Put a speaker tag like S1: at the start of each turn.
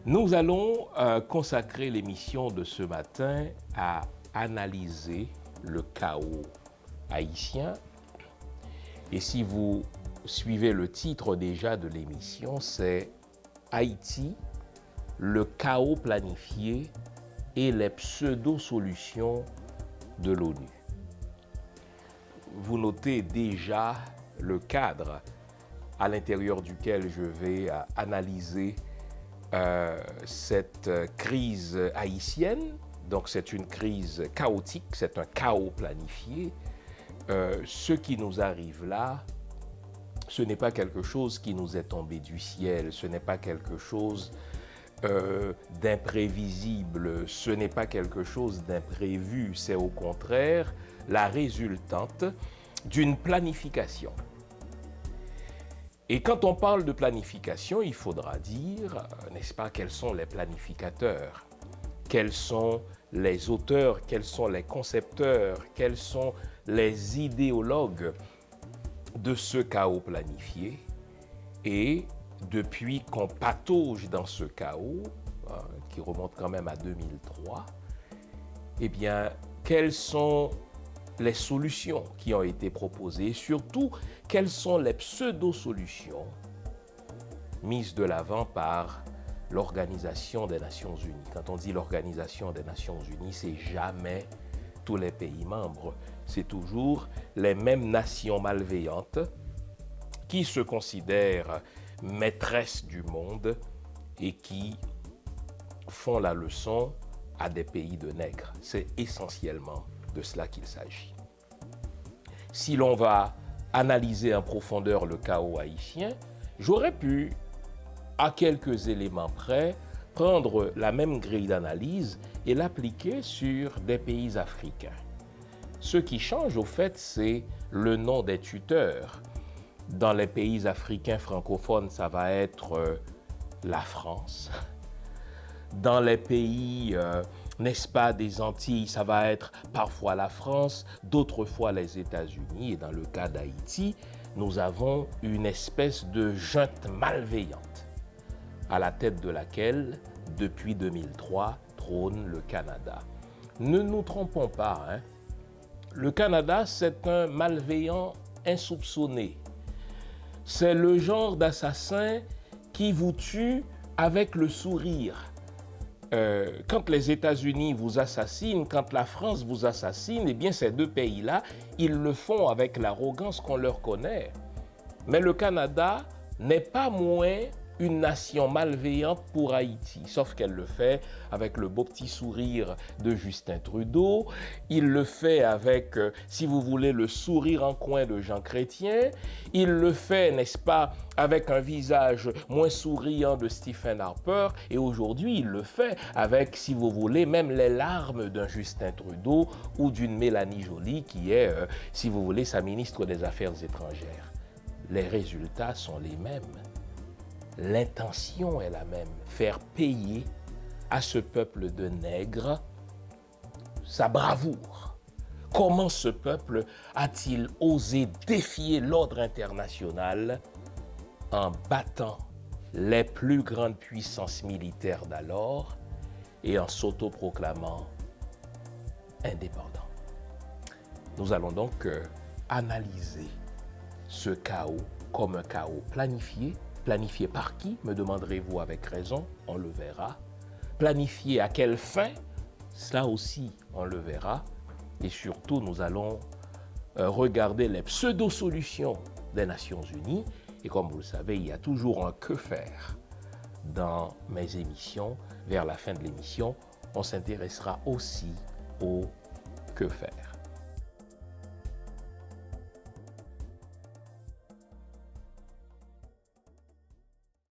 S1: Nous allons consacrer l'émission de ce matin à analyser le chaos haïtien. Et si vous suivez le titre déjà de l'émission, c'est Haïti, le chaos planifié et les pseudo-solutions de l'ONU. Vous notez déjà le cadre à l'intérieur duquel je vais analyser cette crise haïtienne. Donc c'est une crise chaotique, c'est un chaos planifié. Ce qui nous arrive là, ce n'est pas quelque chose qui nous est tombé du ciel, ce n'est pas quelque chose d'imprévisible, ce n'est pas quelque chose d'imprévu, c'est au contraire la résultante d'une planification. Et quand on parle de planification, il faudra dire, n'est-ce pas, quels sont les planificateurs, quels sont les auteurs, quels sont les concepteurs, quels sont les idéologues de ce chaos planifié. Et depuis qu'on patauge dans ce chaos, qui remonte quand même à 2003, eh bien, quelles sont les solutions qui ont été proposées et surtout, quelles sont les pseudo-solutions mises de l'avant par l'Organisation des Nations Unies. Quand on dit l'Organisation des Nations Unies, c'est jamais tous les pays membres, c'est toujours les mêmes nations malveillantes qui se considèrent maîtresses du monde et qui font la leçon à des pays de nègres. C'est essentiellement de cela qu'il s'agit. Si l'on va analyser en profondeur le chaos haïtien, j'aurais pu, à quelques éléments près, prendre la même grille d'analyse et l'appliquer sur des pays africains. Ce qui change, au fait, c'est le nom des tuteurs. Dans les pays africains francophones, ça va être la France. Dans les pays, n'est-ce pas, des Antilles, ça va être parfois la France, d'autres fois les États-Unis. Et dans le cas d'Haïti, nous avons une espèce de junte malveillante, à la tête de laquelle, depuis 2003, trône le Canada. Ne nous trompons pas, hein. Le Canada, c'est un malveillant insoupçonné. C'est le genre d'assassin qui vous tue avec le sourire. Quand les États-Unis vous assassinent, quand la France vous assassine, eh bien ces deux pays-là, ils le font avec l'arrogance qu'on leur connaît. Mais le Canada n'est pas moins une nation malveillante pour Haïti, sauf qu'elle le fait avec le beau petit sourire de Justin Trudeau, il le fait avec, si vous voulez, le sourire en coin de Jean Chrétien, il le fait, n'est-ce pas, avec un visage moins souriant de Stephen Harper, et aujourd'hui il le fait avec, si vous voulez, même les larmes d'un Justin Trudeau ou d'une Mélanie Joly qui est, si vous voulez, sa ministre des Affaires étrangères. Les résultats sont les mêmes. L'intention est la même, faire payer à ce peuple de nègres sa bravoure. Comment ce peuple a-t-il osé défier l'ordre international en battant les plus grandes puissances militaires d'alors et en s'autoproclamant indépendant? Nous allons donc analyser ce chaos comme un chaos planifié. Planifié par qui, me demanderez-vous avec raison, on le verra. Planifié à quelle fin, cela aussi, on le verra. Et surtout, nous allons regarder les pseudo-solutions des Nations Unies. Et comme vous le savez, il y a toujours un que faire dans mes émissions. Vers la fin de l'émission, on s'intéressera aussi au que faire.